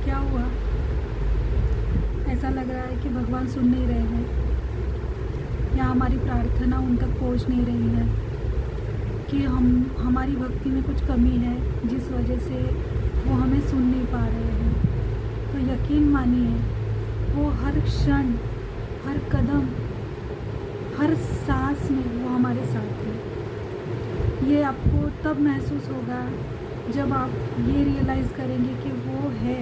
क्या हुआ? ऐसा लग रहा है कि भगवान सुन नहीं रहे हैं या हमारी प्रार्थना उन तक पहुंच नहीं रही है, कि हमारी भक्ति में कुछ कमी है जिस वजह से वो हमें सुन नहीं पा रहे हैं। तो यकीन मानिए, वो हर क्षण, हर कदम, हर सांस में वो हमारे साथ है। ये आपको तब महसूस होगा जब आप ये रियलाइज़ करेंगे कि वो है।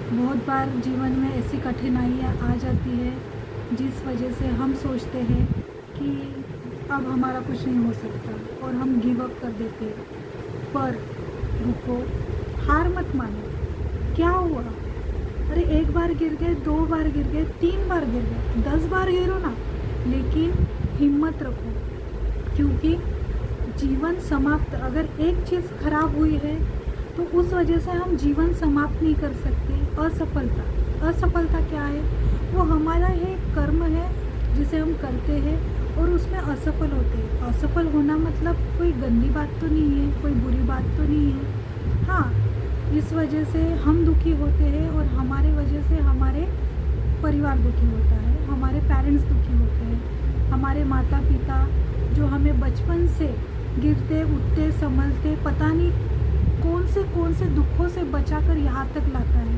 बहुत बार जीवन में ऐसी कठिनाइयाँ आ जाती है जिस वजह से हम सोचते हैं कि अब हमारा कुछ नहीं हो सकता और हम गिव अप कर देते हैं। पर रुको, हार मत मानो। क्या हुआ? अरे एक बार गिर गए, 2 बार गिर गए, 3 बार गिर गए, 10 बार गिरो ना, लेकिन हिम्मत रखो। क्योंकि जीवन समाप्त, अगर एक चीज़ खराब हुई है तो उस वजह से हम जीवन समाप्त नहीं कर सकते। असफलता क्या है? वो हमारा है कर्म है जिसे हम करते हैं और उसमें असफल होते हैं। असफल होना मतलब कोई गंदी बात तो नहीं है, कोई बुरी बात तो नहीं है। हाँ, इस वजह से हम दुखी होते हैं और हमारे वजह से हमारे परिवार दुखी होता है, हमारे पेरेंट्स दुखी होते हैं, हमारे माता पिता जो हमें बचपन से गिरते उठते संभलते पता नहीं कौन से दुखों से बचाकर यहाँ तक लाता है।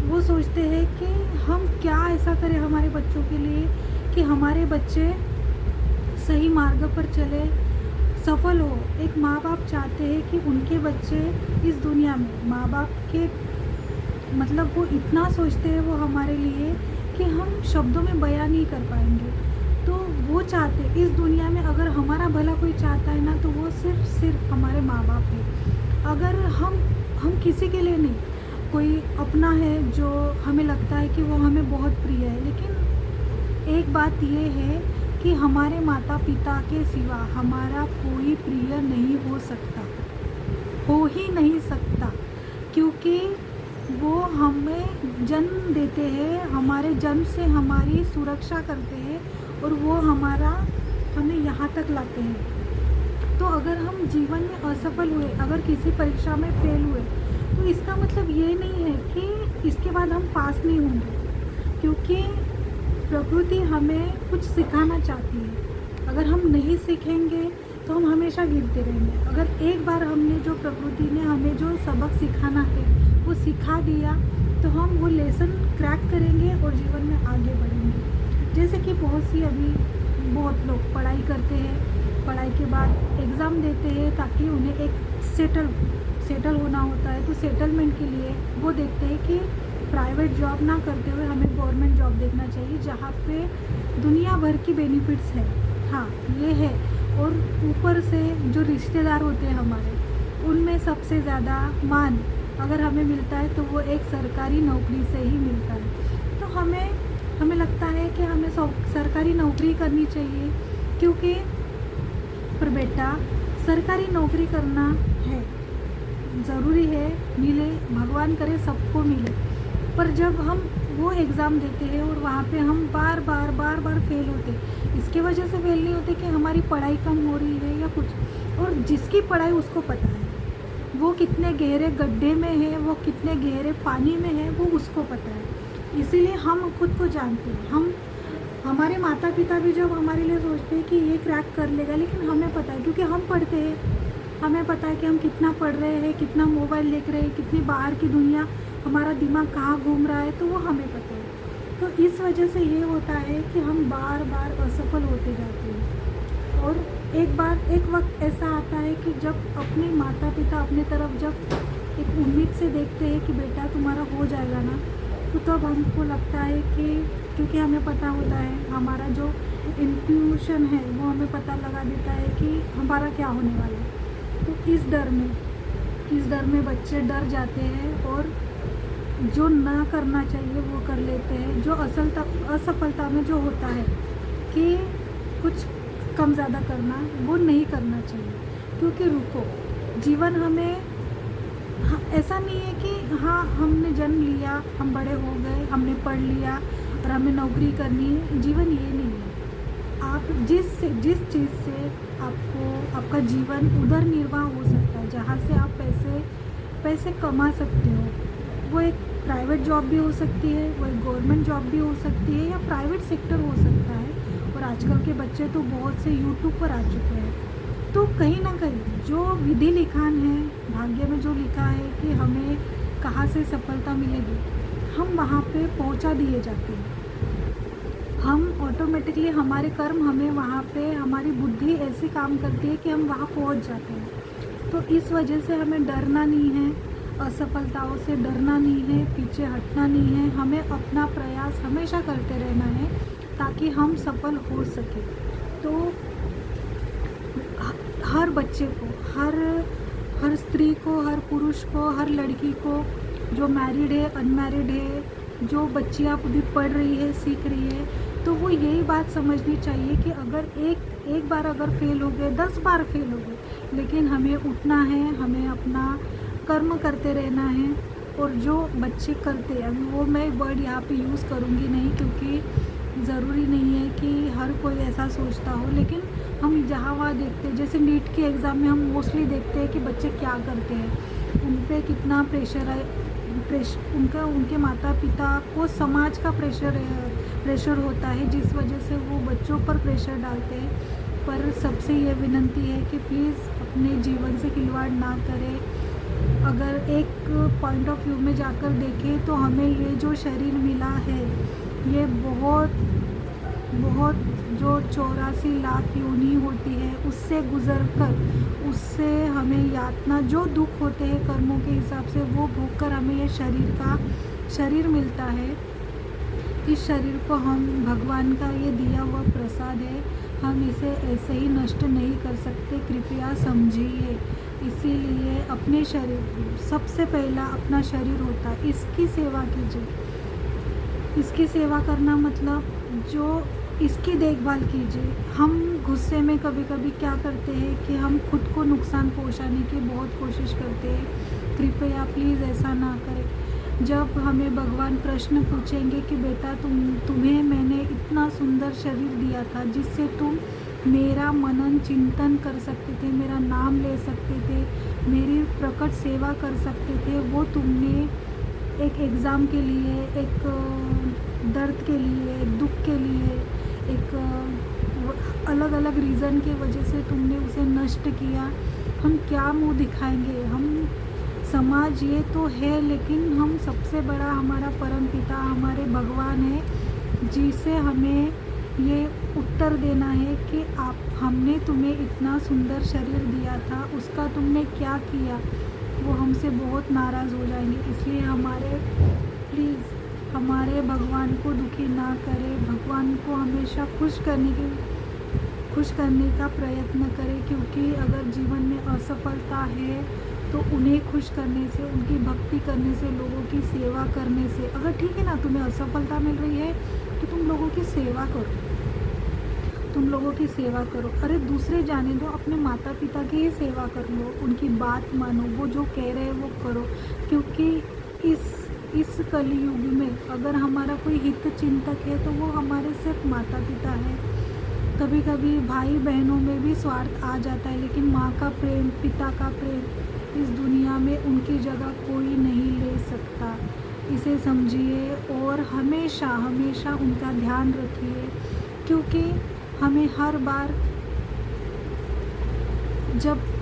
वो सोचते हैं कि हम क्या ऐसा करें हमारे बच्चों के लिए कि हमारे बच्चे सही मार्ग पर चले, सफल हो। एक माँ बाप चाहते हैं कि उनके बच्चे इस दुनिया में, माँ बाप के मतलब वो इतना सोचते हैं वो हमारे लिए कि हम शब्दों में बयां नहीं कर पाएंगे। तो वो चाहते इस दुनिया में अगर हमारा भला कोई चाहता है ना, तो वो सिर्फ हमारे माँ बाप है। अगर हम किसी के लिए नहीं, कोई अपना है जो हमें लगता है कि वो हमें बहुत प्रिय है, लेकिन एक बात ये है कि हमारे माता पिता के सिवा हमारा कोई प्रिय नहीं हो सकता, हो ही नहीं सकता। क्योंकि वो हमें जन्म देते हैं, हमारे जन्म से हमारी सुरक्षा करते हैं और वो हमें यहाँ तक लाते हैं। तो अगर हम जीवन में असफल हुए, अगर किसी परीक्षा में फेल हुए, तो इसका मतलब ये नहीं है कि इसके बाद हम पास नहीं होंगे। क्योंकि प्रकृति हमें कुछ सिखाना चाहती है। अगर हम नहीं सीखेंगे तो हम हमेशा गिरते रहेंगे। अगर एक बार हमने जो प्रकृति ने हमें जो सबक सिखाना है वो सिखा दिया, तो हम वो लेसन क्रैक करेंगे और जीवन में आगे बढ़ेंगे। जैसे कि बहुत लोग पढ़ाई करते हैं, पढ़ाई के बाद एग्ज़ाम देते हैं ताकि उन्हें एक सेटल होना होता है। तो सेटलमेंट के लिए वो देखते हैं कि प्राइवेट जॉब ना करते हुए हमें गवर्नमेंट जॉब देखना चाहिए, जहाँ पे दुनिया भर की बेनिफिट्स है। हाँ, ये है। और ऊपर से जो रिश्तेदार होते हैं हमारे, उनमें सबसे ज़्यादा मान अगर हमें मिलता है तो वो एक सरकारी नौकरी से ही मिलता है। तो हमें लगता है कि हमें सरकारी नौकरी करनी चाहिए, क्योंकि पर बेटा, सरकारी नौकरी करना है, ज़रूरी है, मिले, भगवान करे सबको मिले। पर जब हम वो एग्ज़ाम देते हैं और वहाँ पे हम बार बार फेल होते, इसके वजह से फेल नहीं होते कि हमारी पढ़ाई कम हो रही है या कुछ। और जिसकी पढ़ाई उसको पता है वो कितने गहरे गड्ढे में है, वो कितने गहरे पानी में है, वो उसको पता है। इसीलिए हम खुद को जानते हैं। हमारे माता पिता भी जब हमारे लिए सोचते हैं कि ये क्रैक कर लेगा, लेकिन हमें पता है क्योंकि हम पढ़ते हैं, हमें पता है कि हम कितना पढ़ रहे हैं, कितना मोबाइल देख रहे हैं, कितनी बाहर की दुनिया, हमारा दिमाग कहाँ घूम रहा है, तो वो हमें पता है। तो इस वजह से ये होता है कि हम बार असफल होते जाते हैं। और एक वक्त ऐसा आता है कि जब अपने माता पिता अपने तरफ जब एक उम्मीद से देखते हैं कि बेटा तुम्हारा हो जाएगा ना, तो तब हमको लगता है कि क्योंकि हमें पता होता है, हमारा जो इंट्यूशन है वो हमें पता लगा देता है कि हमारा क्या होने वाला है। तो इस डर में बच्चे डर जाते हैं और जो ना करना चाहिए वो कर लेते हैं। जो असफलता में जो होता है कि कुछ कम ज़्यादा करना, वो नहीं करना चाहिए। क्योंकि रुको, जीवन हमें ऐसा नहीं है कि हाँ हमने जन्म लिया, हम बड़े हो गए, हमने पढ़ लिया और हमें नौकरी करनी है। जीवन ये नहीं है। आप जिस चीज़ से आपका जीवन उधर निर्वाह हो सकता है, जहाँ से आप पैसे कमा सकते हो, वो एक प्राइवेट जॉब भी हो सकती है, वो एक गवर्नमेंट जॉब भी हो सकती है, या प्राइवेट सेक्टर हो सकता है। और आजकल के बच्चे तो बहुत से यूट्यूब पर आ चुके हैं। तो कहीं ना कहीं जो विधि लिखान है, भाग्य में जो लिखा है कि हमें कहाँ से सफलता मिलेगी, हम वहाँ पे पहुँचा दिए जाते हैं। हम ऑटोमेटिकली, हमारे कर्म हमें वहाँ पे, हमारी बुद्धि ऐसी काम करती है कि हम वहाँ पहुँच जाते हैं। तो इस वजह से हमें डरना नहीं है, असफलताओं से डरना नहीं है, पीछे हटना नहीं है। हमें अपना प्रयास हमेशा करते रहना है ताकि हम सफल हो सके। तो हर बच्चे को, हर स्त्री को, हर पुरुष को, हर लड़की को, जो मैरिड है, अनमैरिड है, जो बच्चियाँ भी पढ़ रही है, सीख रही है, तो वो यही बात समझनी चाहिए कि अगर एक बार अगर फेल हो गए, 10 बार फेल हो गए, लेकिन हमें उठना है, हमें अपना कर्म करते रहना है। और जो बच्चे करते हैं, वो मैं वर्ड यहाँ पे यूज़ करूँगी नहीं, क्योंकि ज़रूरी नहीं है कि हर कोई ऐसा सोचता हो, लेकिन हम जहाँ वहाँ देखते हैं, जैसे नीट के एग्ज़ाम में हम मोस्टली देखते हैं कि बच्चे क्या करते हैं, उन पे कितना प्रेशर है, उनके माता पिता को समाज का प्रेशर होता है, जिस वजह से वो बच्चों पर प्रेशर डालते हैं। पर सबसे ये विनती है कि प्लीज़ अपने जीवन से खिलवाड़ ना करें। अगर एक पॉइंट ऑफ व्यू में जाकर देखें तो हमें ये जो शरीर मिला है, ये बहुत जो 84 लाख योनि होती है, उससे गुज़रकर, उससे हमें यातना, जो दुख होते हैं कर्मों के हिसाब से, वो भोग कर हमें ये शरीर मिलता है। इस शरीर को हम, भगवान का ये दिया हुआ प्रसाद है, हम इसे ऐसे ही नष्ट नहीं कर सकते, कृपया समझिए। इसीलिए अपने शरीर, सबसे पहला अपना शरीर होता है, इसकी सेवा कीजिए। इसकी सेवा करना मतलब जो इसकी देखभाल कीजिए। हम गुस्से में कभी कभी क्या करते हैं कि हम खुद को नुकसान पहुंचाने की बहुत कोशिश करते हैं। कृपया प्लीज़ ऐसा ना करें। जब हमें भगवान प्रश्न पूछेंगे कि बेटा तुम्हें मैंने इतना सुंदर शरीर दिया था, जिससे तुम मेरा मनन चिंतन कर सकते थे, मेरा नाम ले सकते थे, मेरी प्रकट सेवा कर सकते थे, वो तुमने एक एग्ज़ाम के लिए, एक दर्द के लिए, एक दुख के लिए, एक अलग अलग रीज़न के वजह से तुमने उसे नष्ट किया। हम क्या मुंह दिखाएंगे? हम समाज ये तो है, लेकिन हम सबसे बड़ा हमारा परम पिता, हमारे भगवान है, जिसे हमें ये उत्तर देना है कि हमने तुम्हें इतना सुंदर शरीर दिया था, उसका तुमने क्या किया। वो हमसे बहुत नाराज़ हो जाएंगे। इसलिए प्लीज़ हमारे भगवान को दुखी ना करें, भगवान को हमेशा खुश करने का प्रयत्न करें। क्योंकि अगर जीवन में असफलता है तो उन्हें खुश करने से, उनकी भक्ति करने से, लोगों की सेवा करने से, अगर ठीक है ना, तुम्हें असफलता मिल रही है तो तुम लोगों की सेवा करो, तुम लोगों की सेवा करो। अरे दूसरे जाने दो, अपने माता पिता की ही सेवा कर लो, उनकी बात मानो, वो जो कह रहे हैं वो करो। क्योंकि इस कलयुग में अगर हमारा कोई हित चिंतक है तो वो हमारे सिर्फ माता पिता है। कभी कभी भाई बहनों में भी स्वार्थ आ जाता है, लेकिन माँ का प्रेम, पिता का प्रेम इस दुनिया में उनकी जगह कोई नहीं ले सकता। इसे समझिए और हमेशा हमेशा उनका ध्यान रखिए। क्योंकि हमें हर बार जब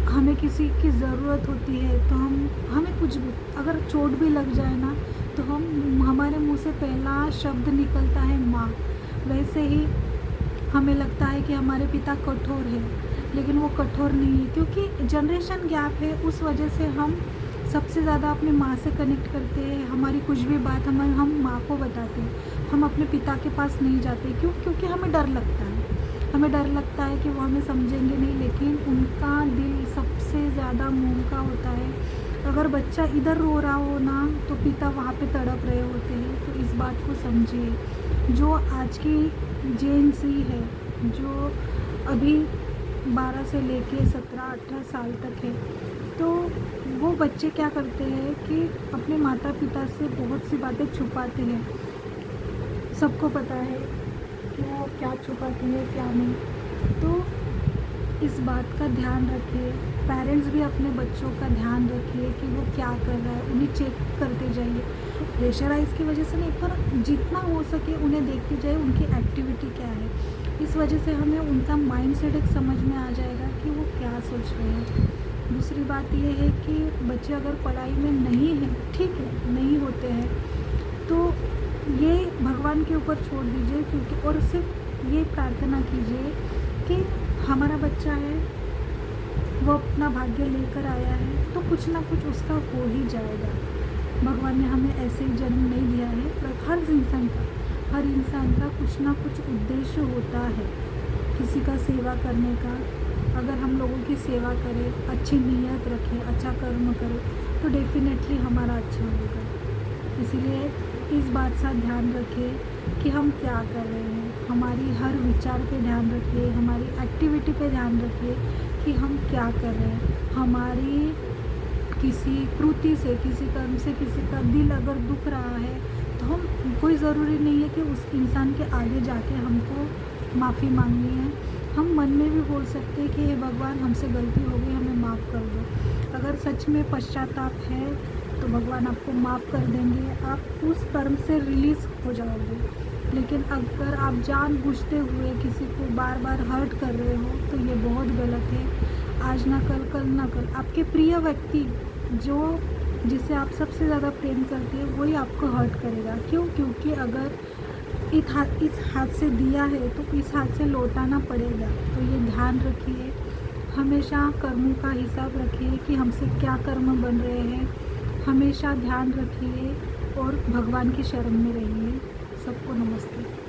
हमें किसी की ज़रूरत होती है तो हमें कुछ भी, अगर चोट भी लग जाए ना, तो हमारे मुंह से पहला शब्द निकलता है माँ। वैसे ही हमें लगता है कि हमारे पिता कठोर है, लेकिन वो कठोर नहीं है, क्योंकि जनरेशन गैप है। उस वजह से हम सबसे ज़्यादा अपने माँ से कनेक्ट करते हैं। हमारी कुछ भी बात हम माँ को बताते हैं, हम अपने पिता के पास नहीं जाते। क्योंकि हमें डर लगता है, हमें डर लगता है कि वो हमें समझेंगे नहीं। लेकिन उनका दिल सबसे ज़्यादा मोम का होता है। अगर बच्चा इधर रो रहा हो ना, तो पिता वहाँ पे तड़प रहे होते हैं। तो इस बात को समझिए। जो आज की जेन ज़ी है, जो अभी 12 से लेके 17-18 साल तक है, तो वो बच्चे क्या करते हैं कि अपने माता पिता से बहुत सी बातें छुपाते हैं। सबको पता है कि वो क्या छुपाती है, क्या नहीं। तो इस बात का ध्यान रखिए। पेरेंट्स भी अपने बच्चों का ध्यान रखिए कि वो क्या कर रहा है, उन्हें चेक करते जाइए। प्रेशराइज़ की वजह से नहीं, पर जितना हो सके उन्हें देखते जाइए उनकी एक्टिविटी क्या है। इस वजह से हमें उनका माइंडसेट एक समझ में आ जाएगा कि वो क्या सोच रहे हैं। दूसरी बात ये है कि बच्चे अगर पढ़ाई में नहीं हैं, ठीक है, नहीं होते हैं, तो ये भगवान के ऊपर छोड़ दीजिए, क्योंकि और सिर्फ ये प्रार्थना कीजिए कि हमारा बच्चा है, वो अपना भाग्य लेकर आया है, तो कुछ ना कुछ उसका हो ही जाएगा। भगवान ने हमें ऐसे ही जन्म नहीं दिया है, पर हर इंसान का कुछ ना कुछ उद्देश्य होता है किसी का सेवा करने का। अगर हम लोगों की सेवा करें, अच्छी नीयत रखें, अच्छा कर्म करें, तो डेफिनेटली हमारा अच्छा होगा। इसीलिए इस बात का ध्यान रखें कि हम क्या कर रहे हैं, हमारी हर विचार पे ध्यान रखिए, हमारी एक्टिविटी पे ध्यान रखिए कि हम क्या कर रहे हैं। हमारी किसी कृति से, किसी कर्म से किसी का दिल अगर दुख रहा है, तो हम, कोई ज़रूरी नहीं है कि उस इंसान के आगे जाके हमको माफ़ी मांगनी है। हम मन में भी बोल सकते हैं कि हे भगवान, हमसे गलती हो गई, हमें माफ़ कर दो। अगर सच में पश्चाताप है तो भगवान आपको माफ़ कर देंगे, आप उस कर्म से रिलीज़ हो जाओगे। लेकिन अगर आप जानबूझते हुए किसी को बार बार हर्ट कर रहे हो, तो ये बहुत गलत है। आज ना कल, कल ना कल आपके प्रिय व्यक्ति जिसे आप सबसे ज़्यादा प्रेम करते हैं, वही आपको हर्ट करेगा। क्यों? क्योंकि अगर इस हाथ से दिया है तो इस हाथ से लौटाना पड़ेगा। तो ये ध्यान रखिए, हमेशा कर्मों का हिसाब रखिए कि हमसे क्या कर्म बन रहे हैं, हमेशा ध्यान रखिए और भगवान की शरण में रहिए। सबको नमस्ते।